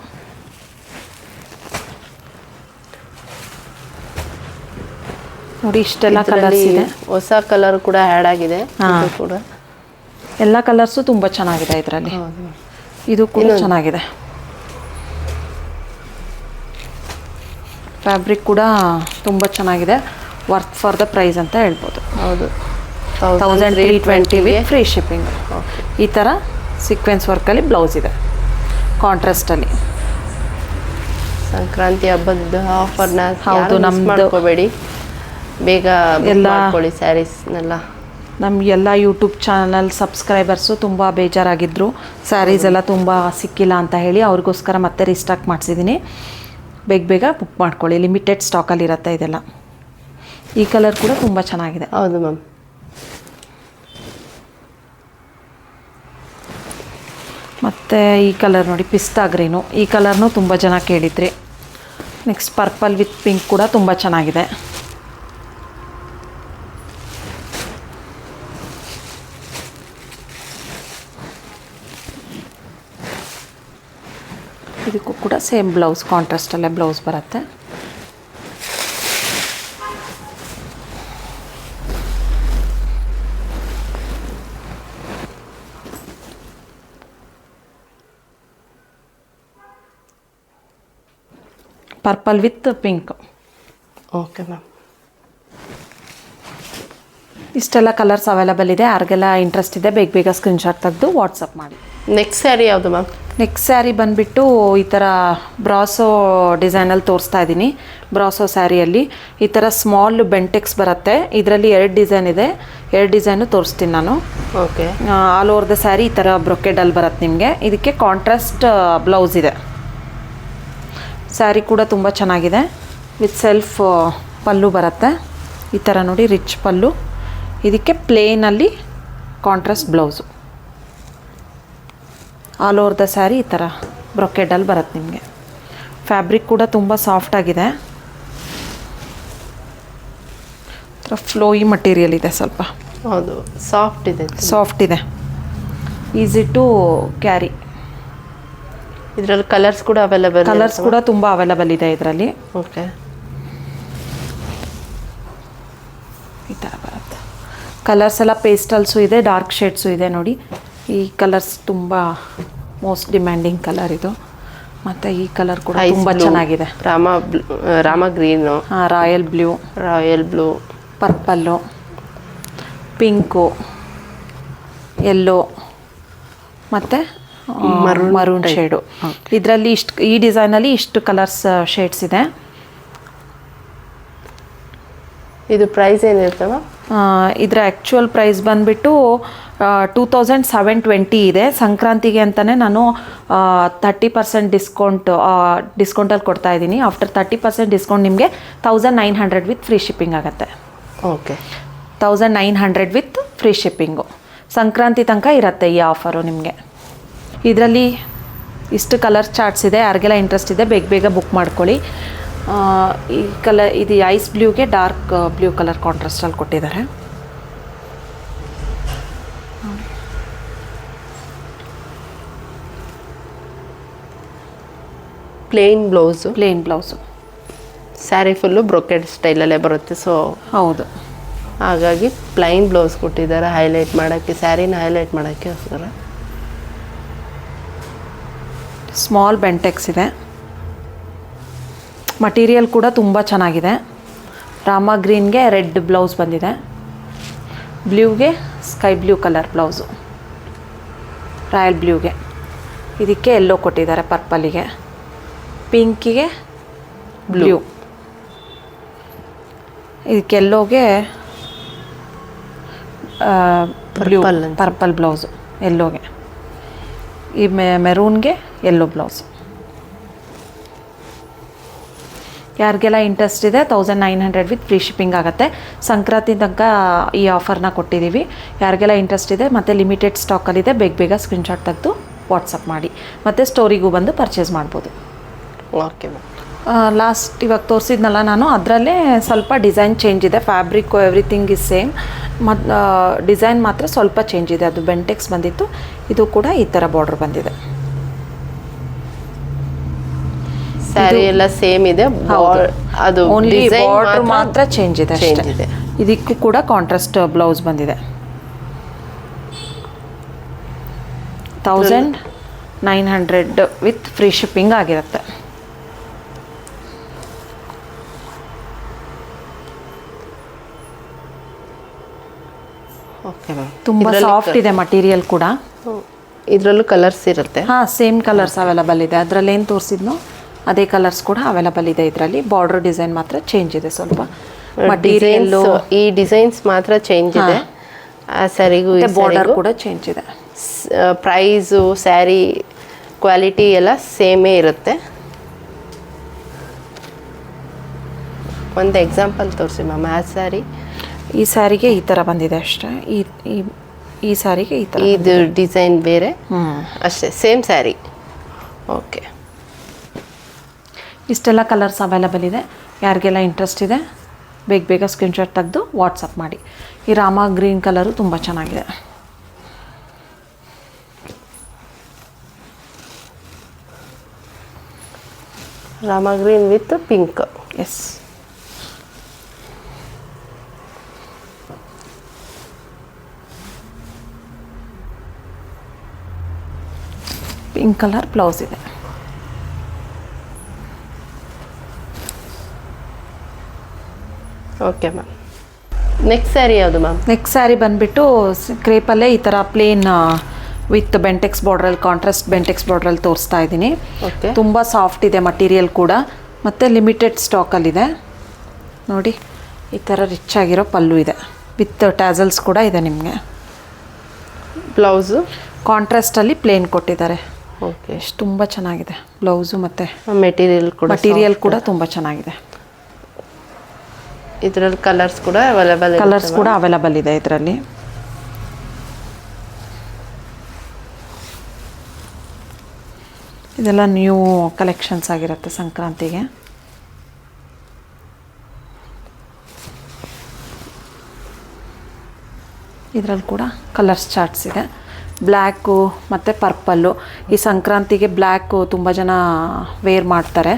ನೋಡಿ, ಇಷ್ಟೆಲ್ಲ ಕಲರ್ಸ್ ಇದೆ. ಹೊಸ ಕಲರ್ ಕೂಡ ಆ್ಯಡ್ ಆಗಿದೆ. ಕೂಡ ಎಲ್ಲ ಕಲರ್ಸು ತುಂಬ ಚೆನ್ನಾಗಿದೆ ಇದರಲ್ಲಿ. ಇದು ಕೂಡ ಚೆನ್ನಾಗಿದೆ. ಫ್ಯಾಬ್ರಿಕ್ ಕೂಡ ತುಂಬ ಚೆನ್ನಾಗಿದೆ. ವರ್ತ್ ಫಾರ್ ದ ಪ್ರೈಸ್ ಅಂತ ಹೇಳ್ಬೋದು. ಹೌದು. 1320 ವಿತ್ ಫ್ರೀ ಶಿಪ್ಪಿಂಗ್. ಈ ಥರ ಸೀಕ್ವೆನ್ಸ್ ವರ್ಕಲ್ಲಿ ಬ್ಲೌಸ್ ಇದೆ ಕಾಂಟ್ರಾಸ್ಟಲ್ಲಿ. ಸಂಕ್ರಾಂತಿ ಹಬ್ಬದ ಆಫರ್ನ ಹೌದು, ನಮ್ಮದು ಮಾಡ್ಕೋಬೇಡಿ. ಬೇಗ ಎಲ್ಲ ಸ್ಯಾರೀಸ್ನೆಲ್ಲ ನಮಗೆಲ್ಲ ಯೂಟ್ಯೂಬ್ ಚಾನಲ್ ಸಬ್ಸ್ಕ್ರೈಬರ್ಸು ತುಂಬ ಬೇಜಾರಾಗಿದ್ದರು. ಸ್ಯಾರೀಸ್ ಎಲ್ಲ ತುಂಬ ಸಿಕ್ಕಿಲ್ಲ ಅಂತ ಹೇಳಿ ಅವ್ರಿಗೋಸ್ಕರ ಮತ್ತೆ ರೀಸ್ಟಾಕ್ ಮಾಡಿಸಿದ್ದೀನಿ. ಬೇಗ ಬುಕ್ ಮಾಡ್ಕೊಳ್ಳಿ. ಲಿಮಿಟೆಡ್ ಸ್ಟಾಕಲ್ಲಿರುತ್ತೆ ಇದೆಲ್ಲ. ಈ ಕಲರ್ ಕೂಡ ತುಂಬ ಚೆನ್ನಾಗಿದೆ. ಹೌದು ಮ್ಯಾಮ್. ಮತ್ತು ಈ ಕಲರ್ ನೋಡಿ, ಪಿಸ್ತಾ ಗ್ರೀನು. ಈ ಕಲರ್ನೂ ತುಂಬ ಜನ ಕೇಳಿದ್ರಿ. ನೆಕ್ಸ್ಟ್ ಪರ್ಪಲ್ ವಿತ್ ಪಿಂಕ್ ಕೂಡ ತುಂಬ ಚೆನ್ನಾಗಿದೆ. ಇದಕ್ಕೂ ಕೂಡ ಸೇಮ್ ಬ್ಲೌಸ್ ಕಾಂಟ್ರಾಸ್ಟಲ್ಲೇ ಬ್ಲೌಸ್ ಬರುತ್ತೆ. Purple with pink. Okay ma'am. ಇಷ್ಟೆಲ್ಲ ಕಲರ್ಸ್ ಅವೈಲಬಲ್ ಇದೆ. ಯಾರಿಗೆಲ್ಲ ಇಂಟ್ರೆಸ್ಟ್ ಇದೆ ಬೇಗ ಬೇಗ ಸ್ಕ್ರೀನ್ಶಾಟ್ ತೆಗೆದು ವಾಟ್ಸಪ್ ಮಾಡಿ. ನೆಕ್ಸ್ಟ್ ಸ್ಯಾರಿ ಯಾವುದು ಮ್ಯಾಮ್? ನೆಕ್ಸ್ಟ್ ಸ್ಯಾರಿ ಬಂದುಬಿಟ್ಟು ಈ ಥರ ಬ್ರಾಸೋ ಡಿಸೈನಲ್ಲಿ ತೋರಿಸ್ತಾ ಇದ್ದೀನಿ. ಬ್ರಾಸೋ ಸ್ಯಾರಿಯಲ್ಲಿ ಈ ಥರ ಸ್ಮಾಲ್ ಬೆಂಟೆಕ್ಸ್ ಬರುತ್ತೆ. ಇದರಲ್ಲಿ 2 ಡಿಸೈನ್ ಇದೆ. 2 ಡಿಸೈನು ತೋರಿಸ್ತೀನಿ ನಾನು. Okay. All over the sari ಈ ಥರ ಬ್ರೊಕೆಡಲ್ಲಿ ಬರುತ್ತೆ ನಿಮಗೆ. ಇದಕ್ಕೆ ಕಾಂಟ್ರಾಸ್ಟ್ ಬ್ಲೌಸ್ ಇದೆ. ಸ್ಯಾರಿ ಕೂಡ ತುಂಬ ಚೆನ್ನಾಗಿದೆ. ವಿತ್ ಸೆಲ್ಫ್ ಪಲ್ಲು ಬರುತ್ತೆ ಈ ಥರ ನೋಡಿ, ರಿಚ್ ಪಲ್ಲು. ಇದಕ್ಕೆ ಪ್ಲೇನಲ್ಲಿ contrast blouse. All over the sari ಈ ಥರ ಬ್ರೊಕೆಡಲ್ಲಿ ಬರುತ್ತೆ ನಿಮಗೆ. ಫ್ಯಾಬ್ರಿಕ್ ಕೂಡ ತುಂಬ ಸಾಫ್ಟಾಗಿದೆ. ಥರ ಫ್ಲೋಯಿ ಮಟೀರಿಯಲ್ ಇದೆ ಸ್ವಲ್ಪ. ಹೌದು, ಸಾಫ್ಟ್ ಇದೆ. ಸಾಫ್ಟ್ ಇದೆ, ಈಸಿ ಟು ಕ್ಯಾರಿ. ಇದರಲ್ಲಿ ಕಲರ್ಸ್ ಕೂಡ ಅವೈಲಬಲ್. ಕಲರ್ಸ್ ಕೂಡ ತುಂಬ ಅವೈಲಬಲ್ ಇದೆ ಇದರಲ್ಲಿ. ಓಕೆ. ಈ ಥರ ಬರುತ್ತೆ. ಕಲರ್ಸ್ ಎಲ್ಲ ಪೇಸ್ಟಲ್ಸು ಇದೆ, ಡಾರ್ಕ್ ಶೇಡ್ಸು ಇದೆ ನೋಡಿ. ಈ ಕಲರ್ಸ್ ತುಂಬ ಮೋಸ್ಟ್ ಡಿಮ್ಯಾಂಡಿಂಗ್ ಕಲರ್ ಇದು. ಮತ್ತು ಈ ಕಲರ್ ಕೂಡ ತುಂಬ ಚೆನ್ನಾಗಿದೆ. Rama green, royal blue, purple, pink, yellow ಮತ್ತು ಮರೂನ್ ಶೇಡು. ಇದರಲ್ಲಿ ಈ ಡಿಸೈನಲ್ಲಿ ಇಷ್ಟು ಕಲರ್ಸ್ ಶೇಡ್ಸ್ ಇದೆ. ಇದು ಪ್ರೈಸ್ ಏನಿರುತ್ತೆ ಮ್ಯಾಮ್? ಇದರ ಆ್ಯಕ್ಚುಯಲ್ ಪ್ರೈಸ್ ಬಂದುಬಿಟ್ಟು 2720 ಇದೆ. ಸಂಕ್ರಾಂತಿಗೆ ಅಂತಲೇ ನಾನು 30% ಡಿಸ್ಕೌಂಟಲ್ಲಿ ಕೊಡ್ತಾಯಿದ್ದೀನಿ. ಆಫ್ಟರ್ 30% ಡಿಸ್ಕೌಂಟ್ ನಿಮಗೆ 1900 ವಿತ್ ಫ್ರೀ ಶಿಪ್ಪಿಂಗ್ ಆಗುತ್ತೆ. Okay. 1900 with free shipping. Sankranti ತನಕ ಇರುತ್ತೆ ಈ ಆಫರು ನಿಮಗೆ. ಇದರಲ್ಲಿ ಇಷ್ಟು ಕಲರ್ ಚಾರ್ಟ್ಸ್ ಇದೆ. ಯಾರಿಗೆಲ್ಲ ಇಂಟ್ರೆಸ್ಟ್ ಇದೆ ಬೇಗ ಬೇಗ ಬುಕ್ ಮಾಡ್ಕೊಳ್ಳಿ. ಈ ಕಲರ್ ಇದು ಐಸ್ ಬ್ಲೂಗೆ ಡಾರ್ಕ್ ಬ್ಲೂ ಕಲರ್ ಕಾಂಟ್ರಾಸ್ಟಲ್ಲಿ ಕೊಟ್ಟಿದ್ದಾರೆ. Plain blouse. Sari full brocade ಸ್ಟೈಲಲ್ಲೇ ಬರುತ್ತೆ. ಸೊ ಹೌದು, ಹಾಗಾಗಿ ಪ್ಲೈನ್ ಬ್ಲೌಸ್ ಕೊಟ್ಟಿದ್ದಾರೆ ಹೈಲೈಟ್ ಮಾಡೋಕ್ಕೆ, ಸ್ಯಾರಿನ ಹೈಲೈಟ್ ಮಾಡೋಕ್ಕೆ. ಸ್ಮಾಲ್ ಬೆಂಟೆಕ್ಸ್ ಇದೆ. ಮಟೀರಿಯಲ್ ಕೂಡ ತುಂಬ ಚೆನ್ನಾಗಿದೆ. ರಾಮ ಗ್ರೀನ್ಗೆ ರೆಡ್ ಬ್ಲೌಸ್ ಬಂದಿದೆ. ಬ್ಲೂಗೆ sky blue colour blouse. Royal ಬ್ಲೂಗೆ ಇದಕ್ಕೆ ಎಲ್ಲೋ ಕೊಟ್ಟಿದ್ದಾರೆ. ಪರ್ಪಲಿಗೆ, ಪಿಂಕಿಗೆ ಬ್ಲೂ, ಇದಕ್ಕೆ ಎಲ್ಲೋಗೆ ಬ್ಲೂ ಪರ್ಪಲ್ ಬ್ಲೌಸು. ಎಲ್ಲೋಗೆ ಈ ಮೆರೂನ್ಗೆ ಎಲ್ಲೋ ಬ್ಲೌಸ್. ಯಾರಿಗೆಲ್ಲ ಇಂಟ್ರೆಸ್ಟ್ ಇದೆ 1900 ವಿತ್ ಫ್ರೀ ಶಿಪ್ಪಿಂಗ್ ಆಗುತ್ತೆ. ಸಂಕ್ರಾಂತಿ ತನಕ ಈ ಆಫರ್ನ ಕೊಟ್ಟಿದ್ದೀವಿ. ಯಾರಿಗೆಲ್ಲ ಇಂಟ್ರೆಸ್ಟ್ ಇದೆ ಮತ್ತು ಲಿಮಿಟೆಡ್ ಸ್ಟಾಕಲ್ಲಿದೆ ಬೇಗ ಬೇಗ ಸ್ಕ್ರೀನ್ಶಾಟ್ ತೆಗೆದು ವಾಟ್ಸಪ್ ಮಾಡಿ. ಮತ್ತು ಸ್ಟೋರಿಗೂ ಬಂದು ಪರ್ಚೇಸ್ ಮಾಡ್ಬೋದು. Okay ma'am. ಲಾಸ್ಟ್ ಇವಾಗ ತೋರಿಸಿದ್ನಲ್ಲ ನಾನು, ಅದರಲ್ಲೇ ಸ್ವಲ್ಪ ಡಿಸೈನ್ ಚೇಂಜ್ ಇದೆ. Fabric everything is same. ಮತ್ತು ಡಿಸೈನ್ ಮಾತ್ರ ಸ್ವಲ್ಪ ಚೇಂಜ್ ಇದೆ. ಅದು ಬೆಂಟೆಕ್ಸ್ ಬಂದಿತ್ತು, ಇದು ಕೂಡ ಈ ಥರ ಬಾರ್ಡರ್ ಬಂದಿದೆ. ಸ್ಯಾರಿ ಎಲ್ಲ ಸೇಮ್ ಇದೆ. ಅದು ಓನ್ಲಿ ಬಾರ್ಡರ್ ಮಾತ್ರ ಚೇಂಜ್ ಇದೆ ಅಷ್ಟೇ. ಇದಕ್ಕೂ ಕೂಡ ಕಾಂಟ್ರಾಸ್ಟ್ ಬ್ಲೌಸ್ ಬಂದಿದೆ. 1900 ವಿತ್ ಫ್ರೀ ಶಿಪ್ಪಿಂಗ್ ಆಗಿರುತ್ತೆ. Okay ma'am. ತುಂಬ ಸಾಫ್ಟ್ ಇದೆ ಮಟೀರಿಯಲ್ ಕೂಡ. ಇದರಲ್ಲೂ ಕಲರ್ಸ್ ಇರುತ್ತೆ. ಹಾಂ, ಸೇಮ್ ಕಲರ್ಸ್ ಅವೈಲಬಲ್ ಇದೆ. ಅದರಲ್ಲಿ ಏನು ತೋರಿಸಿದ್ನೋ ಅದೇ ಕಲರ್ಸ್ ಕೂಡ ಅವೈಲಬಲ್ ಇದೆ. ಇದರಲ್ಲಿ ಬಾರ್ಡರ್ ಡಿಸೈನ್ ಮಾತ್ರ ಚೇಂಜ್ ಇದೆ ಸ್ವಲ್ಪ. ಮಟೀರಿಯಲ್ ಈ ಡಿಸೈನ್ಸ್ ಮಾತ್ರ ಚೇಂಜ್ ಇದೆ. ಆ ಸ್ಯಾರಿಗೂ ಬಾರ್ಡರ್ ಕೂಡ ಚೇಂಜ್ ಇದೆ. ಪ್ರೈಸು, ಸ್ಯಾರಿ ಕ್ವಾಲಿಟಿ ಎಲ್ಲ ಸೇಮೇ ಇರುತ್ತೆ. ಒಂದು ಎಕ್ಸಾಂಪಲ್ ತೋರಿಸಿ ಮ್ಯಾಮ್. ಆ ಸ್ಯಾರಿ, ಈ ಸ್ಯಾರಿಗೆ ಈ ಥರ ಬಂದಿದೆ ಅಷ್ಟೇ. ಈ ಸ್ಯಾರಿಗೆ ಈ ಥರ, ಇದು ಡಿಸೈನ್ ಬೇರೆ ಅಷ್ಟೇ, ಸೇಮ್ ಸ್ಯಾರಿ. ಓಕೆ. ಇಷ್ಟೆಲ್ಲ ಕಲರ್ಸ್ ಅವೈಲಬಲ್ ಇದೆ. ಯಾರಿಗೆಲ್ಲ ಇಂಟ್ರೆಸ್ಟ್ ಇದೆ ಬೇಗ ಬೇಗ ಸ್ಕ್ರೀನ್ಶಾಟ್ ತೆಗೆದು ವಾಟ್ಸಪ್ ಮಾಡಿ. ಈ ರಾಮ ಗ್ರೀನ್ ಕಲರು ತುಂಬ ಚೆನ್ನಾಗಿದೆ. Rama green with pink. Yes, pink colour blouse ಇದೆ. Okay ma'am. ನೆಕ್ಸ್ಟ್ ಸ್ಯಾರಿ ಯಾವುದು ಮ್ಯಾಮ್? ನೆಕ್ಸ್ಟ್ ಸ್ಯಾರಿ ಬಂದುಬಿಟ್ಟು ಕ್ರೇಪಲ್ಲೇ ಈ ಥರ ಪ್ಲೇನ್ ವಿತ್ ಬೆಂಟೆಕ್ಸ್ ಬಾರ್ಡ್ರಲ್ಲಿ, ಕಾಂಟ್ರಾಸ್ಟ್ ಬೆಂಟೆಕ್ಸ್ ಬಾರ್ಡ್ರಲ್ಲಿ ತೋರಿಸ್ತಾ ಇದ್ದೀನಿ. ಓಕೆ. ತುಂಬ ಸಾಫ್ಟ್ ಇದೆ ಮಟೀರಿಯಲ್ ಕೂಡ, ಮತ್ತು ಲಿಮಿಟೆಡ್ ಸ್ಟಾಕಲ್ಲಿದೆ ನೋಡಿ. ಈ ಥರ ರಿಚ್ ಆಗಿರೋ ಪಲ್ಲು ಇದೆ, ವಿತ್ ಟ್ಯಾಸಲ್ಸ್ ಕೂಡ ಇದೆ ನಿಮಗೆ. ಬ್ಲೌಸು ಕಾಂಟ್ರಾಸ್ಟಲ್ಲಿ ಪ್ಲೇನ್ ಕೊಟ್ಟಿದ್ದಾರೆ. ಓಕೆ. ಎಷ್ಟು ತುಂಬ ಚೆನ್ನಾಗಿದೆ ಬ್ಲೌಸು, ಮತ್ತು ಮೆಟೀರಿಯಲ್ ಕೂಡ ತುಂಬ ಚೆನ್ನಾಗಿದೆ. ಇದರಲ್ಲಿ ಕಲರ್ಸ್ ಕೂಡ ಅವೈಲೇಬಲ್ ಇದೆ ಇದರಲ್ಲಿ. ಇದೆಲ್ಲ ನ್ಯೂ ಕಲೆಕ್ಷನ್ಸ್ ಆಗಿರುತ್ತೆ ಸಂಕ್ರಾಂತಿಗೆ. ಇದರಲ್ಲಿ ಕೂಡ ಕಲರ್ಸ್ ಚಾರ್ಟ್ಸ್ ಇದೆ. ಬ್ಲ್ಯಾಕು ಮತ್ತು ಪರ್ಪಲ್ಲು. ಈ ಸಂಕ್ರಾಂತಿಗೆ ಬ್ಲ್ಯಾಕು ತುಂಬ ಜನ ವೇರ್ ಮಾಡ್ತಾರೆ.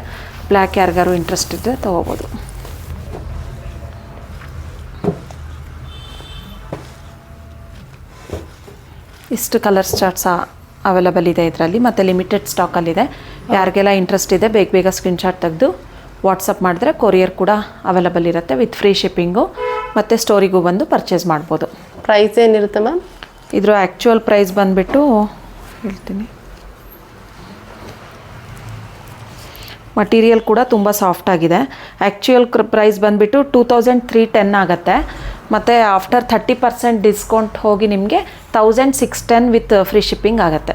ಬ್ಲ್ಯಾಕ್ ಯಾರಿಗಾರು ಇಂಟ್ರೆಸ್ಟ್ ಇದ್ದರೆ ತೊಗೋಬೋದು. ಇಷ್ಟು ಕಲರ್ಸ್ ಚಾರ್ಟ್ಸ್ ಅವೈಲೇಬಲ್ ಇದೆ ಇದರಲ್ಲಿ, ಮತ್ತು ಲಿಮಿಟೆಡ್ ಸ್ಟಾಕಲ್ಲಿದೆ. ಯಾರಿಗೆಲ್ಲ ಇಂಟ್ರೆಸ್ಟ್ ಇದೆ ಬೇಗ ಬೇಗ ಸ್ಕ್ರೀನ್ಶಾಟ್ ತೆಗೆದು ವಾಟ್ಸಪ್ ಮಾಡಿದ್ರೆ ಕೊರಿಯರ್ ಕೂಡ ಅವೈಲೇಬಲ್ ಇರುತ್ತೆ ವಿತ್ ಫ್ರೀ ಶಿಪ್ಪಿಂಗು, ಮತ್ತು ಸ್ಟೋರಿಗೂ ಬಂದು ಪರ್ಚೇಸ್ ಮಾಡ್ಬೋದು. ಪ್ರೈಸ್ ಏನಿರುತ್ತೆ ಮ್ಯಾಮ್? ಇದ್ರ ಆ್ಯಕ್ಚುಯಲ್ ಪ್ರೈಸ್ ಬಂದುಬಿಟ್ಟು ಹೇಳ್ತೀನಿ. ಮಟೀರಿಯಲ್ ಕೂಡ ತುಂಬ ಸಾಫ್ಟ್ ಆಗಿದೆ. ಆ್ಯಕ್ಚುಯಲ್ ಪ್ರೈಸ್ ಬಂದುಬಿಟ್ಟು 2310 ಆಗುತ್ತೆ, ಮತ್ತು ಆಫ್ಟರ್ 30% ಡಿಸ್ಕೌಂಟ್ ಹೋಗಿ ನಿಮಗೆ 1610 ವಿತ್ ಫ್ರೀ ಶಿಪ್ಪಿಂಗ್ ಆಗುತ್ತೆ.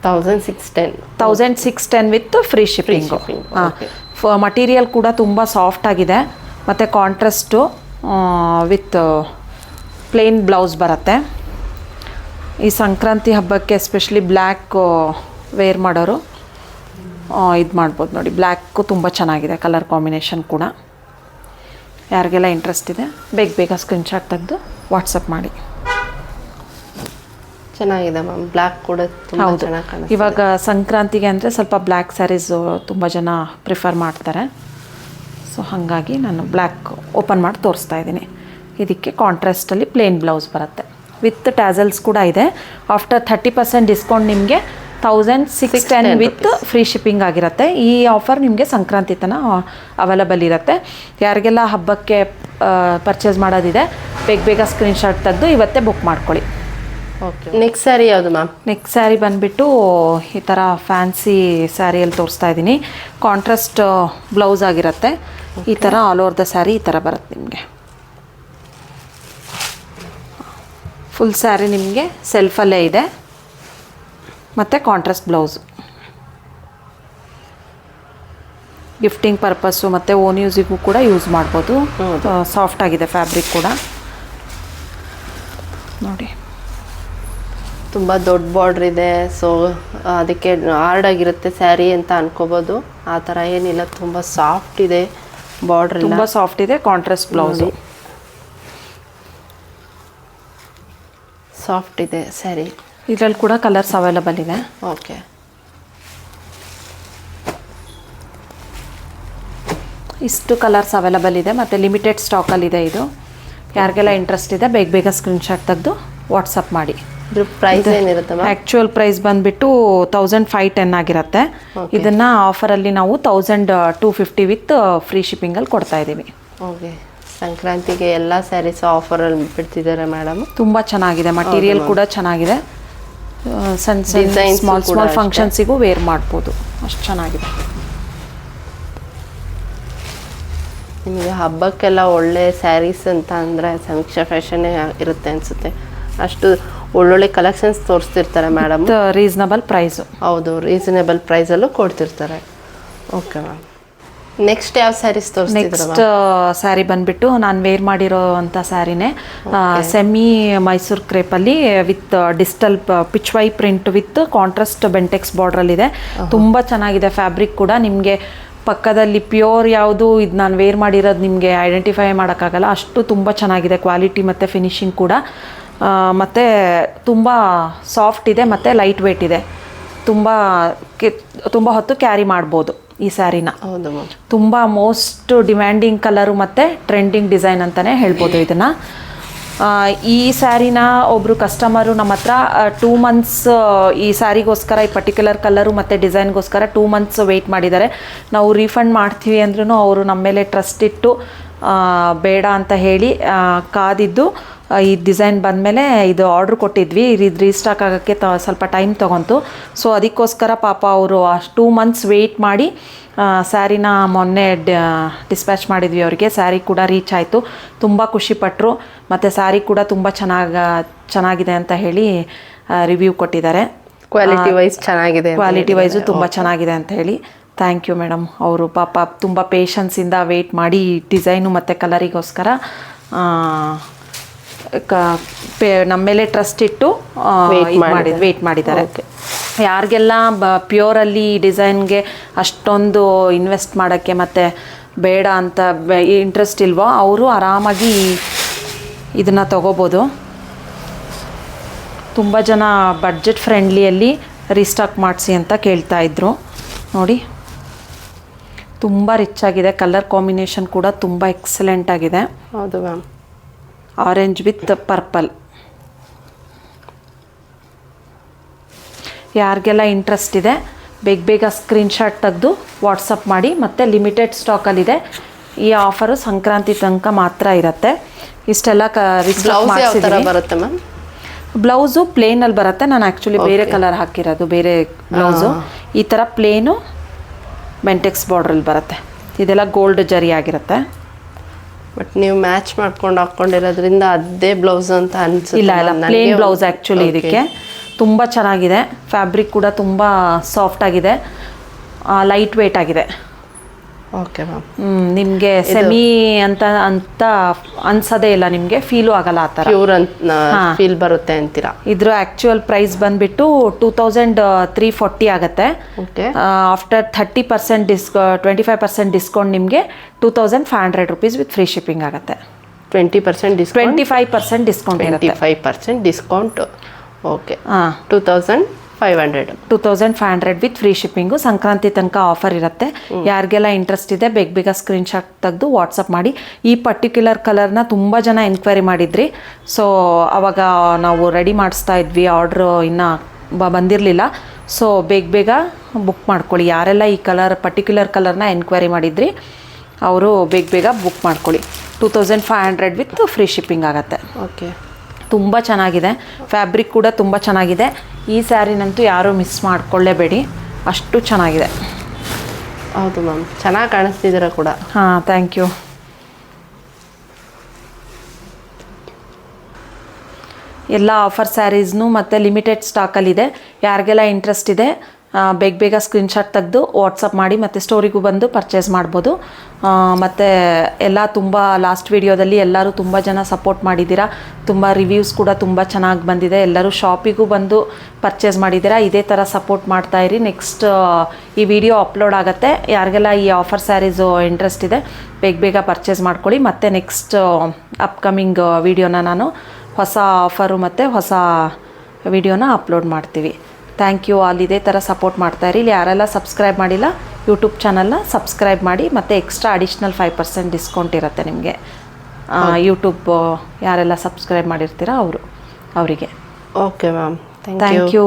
1610 ವಿತ್ ಫ್ರೀ ಶಿಪ್ಪಿಂಗು. ಹಾಂ, ಮಟೀರಿಯಲ್ ಕೂಡ ತುಂಬ ಸಾಫ್ಟ್ ಆಗಿದೆ, ಮತ್ತು ಕಾಂಟ್ರಾಸ್ಟು ವಿತ್ ಪ್ಲೇನ್ ಬ್ಲೌಸ್ ಬರುತ್ತೆ. ಈ ಸಂಕ್ರಾಂತಿ ಹಬ್ಬಕ್ಕೆ ಎಸ್ಪೆಷಲಿ ಬ್ಲ್ಯಾಕ್ ವೇರ್ ಮಾಡೋರು ಇದು ಮಾಡ್ಬೋದು ನೋಡಿ. ಬ್ಲ್ಯಾಕು ತುಂಬ ಚೆನ್ನಾಗಿದೆ ಕಲರ್ ಕಾಂಬಿನೇಷನ್ ಕೂಡ. ಯಾರಿಗೆಲ್ಲ ಇಂಟ್ರೆಸ್ಟ್ ಇದೆ ಬೇಗ ಬೇಗ ಸ್ಕ್ರೀನ್ಶಾಟ್ ತೆಗೆದು ವಾಟ್ಸಪ್ ಮಾಡಿ. ಚೆನ್ನಾಗಿದೆ ಮ್ಯಾಮ್, ಬ್ಲ್ಯಾಕ್ ಕೂಡ ತುಂಬ ಚೆನ್ನಾಗಿ ಕಾಣಿಸ್ತಿದೆ. ಇವಾಗ ಸಂಕ್ರಾಂತಿಗೆ ಅಂದರೆ ಸ್ವಲ್ಪ ಬ್ಲ್ಯಾಕ್ ಸ್ಯಾರೀಸು ತುಂಬ ಜನ ಪ್ರಿಫರ್ ಮಾಡ್ತಾರೆ. ಸೊ ಹಾಗಾಗಿ ನಾನು ಬ್ಲ್ಯಾಕ್ ಓಪನ್ ಮಾಡಿ ತೋರಿಸ್ತಾ ಇದ್ದೀನಿ. ಇದಕ್ಕೆ ಕಾಂಟ್ರಾಸ್ಟಲ್ಲಿ ಪ್ಲೇನ್ ಬ್ಲೌಸ್ ಬರುತ್ತೆ, ವಿತ್ ಟ್ಯಾಸಲ್ಸ್ ಕೂಡ ಇದೆ. ಆಫ್ಟರ್ 30% ಡಿಸ್ಕೌಂಟ್ ನಿಮಗೆ 1610 ವಿತ್ ಫ್ರೀ ಶಿಪ್ಪಿಂಗ್ ಆಗಿರುತ್ತೆ. ಈ ಆಫರ್ ನಿಮಗೆ ಸಂಕ್ರಾಂತಿ ತನಕ ಅವೈಲೇಬಲ್ ಇರುತ್ತೆ. ಯಾರಿಗೆಲ್ಲ ಹಬ್ಬಕ್ಕೆ ಪರ್ಚೇಸ್ ಮಾಡೋದಿದೆ ಬೇಗ ಬೇಗ ಸ್ಕ್ರೀನ್ಶಾಟ್ ತೆಗೆದು ಇವತ್ತೇ ಬುಕ್ ಮಾಡ್ಕೊಳ್ಳಿ. ಓಕೆ. ನೆಕ್ಸ್ಟ್ ಸ್ಯಾರಿ ಯಾವುದು ಮ್ಯಾಮ್? ನೆಕ್ಸ್ಟ್ ಸ್ಯಾರಿ ಬಂದುಬಿಟ್ಟು ಈ ಥರ ಫ್ಯಾನ್ಸಿ ಸ್ಯಾರಿಯಲ್ಲಿ ತೋರಿಸ್ತಾ ಇದ್ದೀನಿ. ಕಾಂಟ್ರಾಸ್ಟ್ ಬ್ಲೌಸ್ ಆಗಿರುತ್ತೆ. ಈ ಥರ ಆಲ್ ಓವರ್ ದ ಸ್ಯಾರಿ ಈ ಥರ ಬರುತ್ತೆ ನಿಮಗೆ. ಫುಲ್ ಸ್ಯಾರಿ ನಿಮಗೆ ಸೆಲ್ಫಲ್ಲೇ ಇದೆ, ಮತ್ತು ಕಾಂಟ್ರಾಸ್ಟ್ ಬ್ಲೌಸು. ಗಿಫ್ಟಿಂಗ್ ಪರ್ಪಸ್ಸು ಮತ್ತು ಓನ್ ಯೂಸಿಗೂ ಕೂಡ ಯೂಸ್ ಮಾಡ್ಬೋದು. ಸಾಫ್ಟ್ ಆಗಿದೆ ಫ್ಯಾಬ್ರಿಕ್ ಕೂಡ ನೋಡಿ. ತುಂಬ ದೊಡ್ಡ ಬಾರ್ಡ್ರ್ ಇದೆ, ಸೊ ಅದಕ್ಕೆ ಹಾರ್ಡ್ ಆಗಿರುತ್ತೆ ಸ್ಯಾರಿ ಅಂತ ಅನ್ಕೋಬೋದು. ಆ ಥರ ಏನಿಲ್ಲ, ತುಂಬ ಸಾಫ್ಟ್ ಇದೆ ಬಾರ್ಡ್ರ್, ತುಂಬ ಸಾಫ್ಟ್ ಇದೆ. ಕಾಂಟ್ರಾಸ್ಟ್ ಬ್ಲೌಸು ಸಾಫ್ಟ್ ಇದೆ ಸ್ಯಾರಿ. ಇದರಲ್ಲಿ ಕೂಡ ಕಲರ್ಸ್ ಅವೈಲೇಬಲ್ ಇದೆ. ಓಕೆ. ಇಷ್ಟು ಕಲರ್ಸ್ ಅವೈಲೇಬಲ್ ಇದೆ, ಮತ್ತು ಲಿಮಿಟೆಡ್ ಸ್ಟಾಕಲ್ಲಿದೆ ಇದು. ಯಾರಿಗೆಲ್ಲ ಇಂಟ್ರೆಸ್ಟ್ ಇದೆ ಬೇಗ ಬೇಗ ಸ್ಕ್ರೀನ್ಶಾಟ್ ತೆಗೆದು ವಾಟ್ಸಪ್ ಮಾಡಿ. ಇದ್ರ ಪ್ರೈಸ್ ಏನಿರುತ್ತೆ ಮ್ಯಾಮ್? ಆ್ಯಕ್ಚುಯಲ್ ಪ್ರೈಸ್ ಬಂದುಬಿಟ್ಟು 1510 ಆಗಿರುತ್ತೆ. ಇದನ್ನು ಆಫರಲ್ಲಿ ನಾವು 1250 ವಿತ್ ಫ್ರೀ ಶಿಪ್ಪಿಂಗಲ್ಲಿ ಕೊಡ್ತಾ ಇದ್ದೀವಿ. ಓಕೆ. ಸಂಕ್ರಾಂತಿಗೆ ಎಲ್ಲ ಸ್ಯಾರೀಸ್ ಆಫರಲ್ಲಿ ಬಿಡ್ತಿದ್ದಾರೆ ಮೇಡಮ್. ತುಂಬ ಚೆನ್ನಾಗಿದೆ, ಮಟೀರಿಯಲ್ ಕೂಡ ಚೆನ್ನಾಗಿದೆ. ಸಣ್ಣ ಸಣ್ಣ ಸ್ಮಾಲ್ ಫಂಕ್ಷನ್ಸಿಗೂ ವೇರ್ ಮಾಡ್ಬೋದು, ಅಷ್ಟು ಚೆನ್ನಾಗಿದೆ. ನಿಮಗೆ ಹಬ್ಬಕ್ಕೆಲ್ಲ ಒಳ್ಳೆ ಸ್ಯಾರೀಸ್ ಅಂತ ಅಂದರೆ ಸಮೀಕ್ಷಾ ಫ್ಯಾಷನ್ನೇ ಇರುತ್ತೆ ಅನಿಸುತ್ತೆ. ಅಷ್ಟು ಒಳ್ಳೊಳ್ಳೆ ಕಲೆಕ್ಷನ್ಸ್ ತೋರಿಸ್ತಿರ್ತಾರೆ ಮೇಡಮ್. Reasonable price. ಹೌದು, ರೀಸನೇಬಲ್ ಪ್ರೈಸಲ್ಲೂ ಕೊಡ್ತಿರ್ತಾರೆ. Okay ma'am. ನೆಕ್ಸ್ಟ್ ಯಾವ ಸ್ಯಾರೀಸ್ ತೋರಿಸ್ತಿದ್ದೀರಾ? ನೆಕ್ಸ್ಟ್ ಸ್ಯಾರಿ ಬಂದುಬಿಟ್ಟು ನಾನು ವೇರ್ ಮಾಡಿರೋ ಅಂಥ ಸ್ಯಾರಿನೇ. ಸೆಮಿ ಮೈಸೂರು ಕ್ರೇಪಲ್ಲಿ with digital pichwai print with contrast Bentex ಬಾರ್ಡ್ರಲ್ಲಿದೆ. ತುಂಬ ಚೆನ್ನಾಗಿದೆ ಫ್ಯಾಬ್ರಿಕ್ ಕೂಡ. ನಿಮಗೆ ಪಕ್ಕದಲ್ಲಿ ಪ್ಯೂರ್ ಯಾವುದು ಇದು ನಾನು ವೇರ್ ಮಾಡಿರೋದು ನಿಮಗೆ ಐಡೆಂಟಿಫೈ ಮಾಡೋಕ್ಕಾಗಲ್ಲ, ಅಷ್ಟು ತುಂಬ ಚೆನ್ನಾಗಿದೆ ಕ್ವಾಲಿಟಿ ಮತ್ತು ಫಿನಿಶಿಂಗ್ ಕೂಡ. ಮತ್ತು ತುಂಬ ಸಾಫ್ಟ್ ಇದೆ, ಮತ್ತು ಲೈಟ್ ವೇಟ್ ಇದೆ. ತುಂಬ ಹೊತ್ತು ಕ್ಯಾರಿ ಮಾಡ್ಬೋದು. ಈ ಸ್ಯಾರಿನ. ಹೌದು ಮ್ಯಾಮ್. ತುಂಬ ಮೋಸ್ಟ್ ಡಿಮ್ಯಾಂಡಿಂಗ್ ಕಲರು ಮತ್ತು ಟ್ರೆಂಡಿಂಗ್ ಡಿಸೈನ್ ಅಂತಲೇ ಹೇಳ್ಬೋದು ಇದನ್ನು. ಈ ಸ್ಯಾರಿನ ಒಬ್ಬರು ಕಸ್ಟಮರು ನಮ್ಮ ಹತ್ರ 2 ಮಂತ್ಸ್ ಈ ಸ್ಯಾರಿಗೋಸ್ಕರ, ಈ ಪರ್ಟಿಕ್ಯುಲರ್ ಕಲರು ಮತ್ತು ಡಿಸೈನ್ಗೋಸ್ಕರ 2 ಮಂತ್ಸ್ ವೆಯ್ಟ್ ಮಾಡಿದ್ದಾರೆ. ನಾವು ರೀಫಂಡ್ ಮಾಡ್ತೀವಿ ಅಂದ್ರೂ ಅವರು ನಮ್ಮ ಮೇಲೆ ಟ್ರಸ್ಟ್ ಇಟ್ಟು ಬೇಡ ಅಂತ ಹೇಳಿ ಕಾದಿದ್ದು ಈ ಡಿಸೈನ್ ಬಂದಮೇಲೆ ಇದು ಆರ್ಡ್ರ್ ಕೊಟ್ಟಿದ್ವಿ. ಇದು ರೀಸ್ಟಾಕ್ ಆಗೋಕ್ಕೆ ಸ್ವಲ್ಪ ಟೈಮ್ ತೊಗೊಂತು. ಸೊ ಅದಕ್ಕೋಸ್ಕರ ಪಾಪ ಅವರು ಅಷ್ಟು 2 ಮಂತ್ಸ್ ವೆಯ್ಟ್ ಮಾಡಿ ಸ್ಯಾರಿನ ಮೊನ್ನೆ ಡಿಸ್ಪ್ಯಾಚ್ ಮಾಡಿದ್ವಿ ಅವರಿಗೆ. ಸ್ಯಾರಿ ಕೂಡ ರೀಚ್ ಆಯಿತು. ತುಂಬ ಖುಷಿಪಟ್ಟರು. ಮತ್ತು ಸ್ಯಾರಿ ಕೂಡ ತುಂಬ ಚೆನ್ನಾಗಿದೆ ಅಂತ ಹೇಳಿ ರಿವ್ಯೂ ಕೊಟ್ಟಿದ್ದಾರೆ. ಕ್ವಾಲಿಟಿ ವೈಸ್ ಚೆನ್ನಾಗಿದೆ, ಕ್ವಾಲಿಟಿ ವೈಸು ತುಂಬ ಚೆನ್ನಾಗಿದೆ ಅಂತ ಹೇಳಿ. Thank you madam. ಅವರು ಪಾಪ ತುಂಬ ಪೇಷನ್ಸಿಂದ ವೆಯ್ಟ್ ಮಾಡಿ ಡಿಸೈನು ಮತ್ತು ಕಲರಿಗೋಸ್ಕರ ನಮ್ಮ ಮೇಲೆ ಟ್ರಸ್ಟ್ ಇಟ್ಟು ವೆಯ್ಟ್ ಮಾಡಿದ್ದಾರೆ. ಯಾರಿಗೆಲ್ಲ ಪ್ಯೂರಲ್ಲಿ ಡಿಸೈನ್ಗೆ ಅಷ್ಟೊಂದು ಇನ್ವೆಸ್ಟ್ ಮಾಡೋಕ್ಕೆ ಮತ್ತು ಬೇಡ ಅಂತ ಇಂಟ್ರೆಸ್ಟ್ ಇಲ್ವೋ ಅವರು ಆರಾಮಾಗಿ ಇದನ್ನು ತಗೋಬೋದು. ತುಂಬ ಜನ ಬಡ್ಜೆಟ್ ಫ್ರೆಂಡ್ಲಿಯಲ್ಲಿ ರೀಸ್ಟಾಕ್ ಮಾಡಿಸಿ ಅಂತ ಕೇಳ್ತಾಯಿದ್ರು. ನೋಡಿ, ತುಂಬ ರಿಚ್ ಆಗಿದೆ. ಕಲರ್ ಕಾಂಬಿನೇಷನ್ ಕೂಡ ತುಂಬ ಎಕ್ಸಲೆಂಟ್ ಆಗಿದೆ. ಹೌದು ಮ್ಯಾಮ್. Orange with purple. ಯಾರಿಗೆಲ್ಲ ಇಂಟ್ರೆಸ್ಟ್ ಇದೆ ಬೇಗ ಸ್ಕ್ರೀನ್ಶಾಟ್ ತೆಗೆದು ವಾಟ್ಸಪ್ ಮಾಡಿ. ಮತ್ತು ಲಿಮಿಟೆಡ್ ಸ್ಟಾಕಲ್ಲಿದೆ. ಈ ಆಫರು ಸಂಕ್ರಾಂತಿ ತನಕ ಮಾತ್ರ ಇರುತ್ತೆ. ಇಷ್ಟೆಲ್ಲ ಬರುತ್ತೆ ಮ್ಯಾಮ್. ಬ್ಲೌಸು ಪ್ಲೇನಲ್ಲಿ ಬರುತ್ತೆ. ನಾನು ಆ್ಯಕ್ಚುಲಿ ಬೇರೆ ಕಲರ್ ಹಾಕಿರೋದು, ಬೇರೆ ಬ್ಲೌಸು. ಈ ಥರ ಪ್ಲೇನು ಮೆಂಟೆಕ್ಸ್ ಬಾರ್ಡ್ರಲ್ಲಿ ಬರುತ್ತೆ. ಇದೆಲ್ಲ ಗೋಲ್ಡ್ ಜರಿ ಆಗಿರುತ್ತೆ. ಬಟ್ ನೀವು ಮ್ಯಾಚ್ ಮಾಡ್ಕೊಂಡು ಹಾಕ್ಕೊಂಡಿರೋದ್ರಿಂದ ಅದೇ ಬ್ಲೌಸ್ ಅಂತ ಅನ್ಸುತ್ತೆ. ಇಲ್ಲ, ಪ್ಲೇನ್ ಬ್ಲೌಸ್ ಆ್ಯಕ್ಚುಲಿ ಇದಕ್ಕೆ. ತುಂಬ ಚೆನ್ನಾಗಿದೆ. ಫ್ಯಾಬ್ರಿಕ್ ಕೂಡ ತುಂಬ ಸಾಫ್ಟ್ ಆಗಿದೆ, ಲೈಟ್ ವೇಟ್ ಆಗಿದೆ. Okay ma'am. ನಿಮಗೆ ಸೆಮಿ ಅಂತ ಅನ್ಸೋದೇ ಇಲ್ಲ, ನಿಮಗೆ ಫೀಲು ಆಗಲ್ಲ ಆ ಥರ. ಪ್ಯೂರ್ ಅಂತ ಫೀಲ್ ಬರುತ್ತೆ ಅಂತೀರಾ? ಇದ್ರ ಆ್ಯಕ್ಚುಯಲ್ ಪ್ರೈಸ್ ಬಂದುಬಿಟ್ಟು 2340 ಆಗುತ್ತೆ. ಆಫ್ಟರ್ 30% 25% ಡಿಸ್ಕೌಂಟ್ ನಿಮಗೆ 2500 ರೂಪೀಸ್ ವಿತ್ ಫ್ರೀ ಶಿಪ್ಪಿಂಗ್ ಆಗುತ್ತೆ. 25% discount 25% discount. Okay. 2500 with free shipping. Sankranti ತನಕ ಆಫರ್ ಇರುತ್ತೆ. ಯಾರಿಗೆಲ್ಲ ಇಂಟ್ರೆಸ್ಟ್ ಇದೆ ಬೇಗ ಸ್ಕ್ರೀನ್ಶಾಟ್ ತೆಗೆದು ವಾಟ್ಸಪ್ ಮಾಡಿ. ಈ ಪರ್ಟಿಕ್ಯುಲರ್ ಕಲರ್ನ ತುಂಬ ಜನ ಎನ್ಕ್ವೈರಿ ಮಾಡಿದ್ರಿ. ಸೊ ಆವಾಗ ನಾವು ರೆಡಿ ಮಾಡಿಸ್ತಾ ಇದ್ವಿ, ಆರ್ಡ್ರು ಇನ್ನೂ ಬಂದಿರಲಿಲ್ಲ. ಸೊ ಬೇಗ ಬುಕ್ ಮಾಡ್ಕೊಳ್ಳಿ. ಯಾರೆಲ್ಲ ಈ ಪರ್ಟಿಕ್ಯುಲರ್ ಕಲರ್ನ ಎನ್ಕ್ವೈರಿ ಮಾಡಿದ್ರಿ ಅವರು ಬೇಗ ಬುಕ್ ಮಾಡ್ಕೊಳ್ಳಿ. 2500 ವಿತ್ ಫ್ರೀ ಶಿಪ್ಪಿಂಗ್ ಆಗುತ್ತೆ. ಓಕೆ. ತುಂಬ ಚೆನ್ನಾಗಿದೆ. ಫ್ಯಾಬ್ರಿಕ್ ಕೂಡ ತುಂಬ ಚೆನ್ನಾಗಿದೆ. ಈ ಸ್ಯಾರಿನಂತೂ ಯಾರೂ ಮಿಸ್ ಮಾಡ್ಕೊಳ್ಳೇಬೇಡಿ, ಅಷ್ಟು ಚೆನ್ನಾಗಿದೆ. ಹೌದು ಮ್ಯಾಮ್, ಚೆನ್ನಾಗಿ ಕಾಣಿಸ್ತಿದ್ದೀರ ಕೂಡ. ಹಾಂ, ಥ್ಯಾಂಕ್ ಯು. ಎಲ್ಲ ಆಫರ್ ಸ್ಯಾರೀಸ್ನು ಮತ್ತು ಲಿಮಿಟೆಡ್ ಸ್ಟಾಕಲ್ಲಿದೆ. ಯಾರಿಗೆಲ್ಲ ಇಂಟ್ರೆಸ್ಟ್ ಇದೆ ಬೇಗ ಸ್ಕ್ರೀನ್ಶಾಟ್ ತೆಗೆದು ವಾಟ್ಸಪ್ ಮಾಡಿ ಮತ್ತು ಸ್ಟೋರಿಗೂ ಬಂದು ಪರ್ಚೇಸ್ ಮಾಡ್ಬೋದು. ಮತ್ತು ಎಲ್ಲ ತುಂಬ ಲಾಸ್ಟ್ ವಿಡಿಯೋದಲ್ಲಿ ಎಲ್ಲರೂ ತುಂಬ ಜನ ಸಪೋರ್ಟ್ ಮಾಡಿದ್ದೀರಾ. ತುಂಬ ರಿವ್ಯೂಸ್ ಕೂಡ ತುಂಬ ಚೆನ್ನಾಗಿ ಬಂದಿದೆ. ಎಲ್ಲರೂ ಶಾಪಿಗೂ ಬಂದು ಪರ್ಚೇಸ್ ಮಾಡಿದ್ದೀರಾ. ಇದೇ ಥರ ಸಪೋರ್ಟ್ ಮಾಡ್ತಾಯಿರಿ. ನೆಕ್ಸ್ಟ್ ಈ ವಿಡಿಯೋ ಅಪ್ಲೋಡ್ ಆಗುತ್ತೆ. ಯಾರಿಗೆಲ್ಲ ಈ ಆಫರ್ ಸ್ಯಾರೀಸು ಇಂಟ್ರೆಸ್ಟ್ ಇದೆ ಬೇಗ ಪರ್ಚೇಸ್ ಮಾಡ್ಕೊಳ್ಳಿ. ಮತ್ತು ನೆಕ್ಸ್ಟ್ ಅಪ್ಕಮಿಂಗ್ ವಿಡಿಯೋನ ನಾನು ಹೊಸ ಆಫರು ಮತ್ತು ಹೊಸ ವಿಡಿಯೋನ ಅಪ್ಲೋಡ್ ಮಾಡ್ತೀವಿ. Thank you all. ಇದೇ ಥರ ಸಪೋರ್ಟ್ ಮಾಡ್ತಾಯಿರಿ. ಇಲ್ಲಿ ಯಾರೆಲ್ಲ ಸಬ್ಸ್ಕ್ರೈಬ್ ಮಾಡಿಲ್ಲ ಯೂಟ್ಯೂಬ್ ಚಾನಲ್ನ ಸಬ್ಸ್ಕ್ರೈಬ್ ಮಾಡಿ. ಮತ್ತು ಎಕ್ಸ್ಟ್ರಾ ಅಡಿಷ್ನಲ್ 5% ಡಿಸ್ಕೌಂಟ್ ಇರುತ್ತೆ ನಿಮಗೆ. ಯೂಟ್ಯೂಬ್ ಯಾರೆಲ್ಲ ಸಬ್ಸ್ಕ್ರೈಬ್ ಮಾಡಿರ್ತೀರ ಅವರಿಗೆ. Okay ma'am, thank you.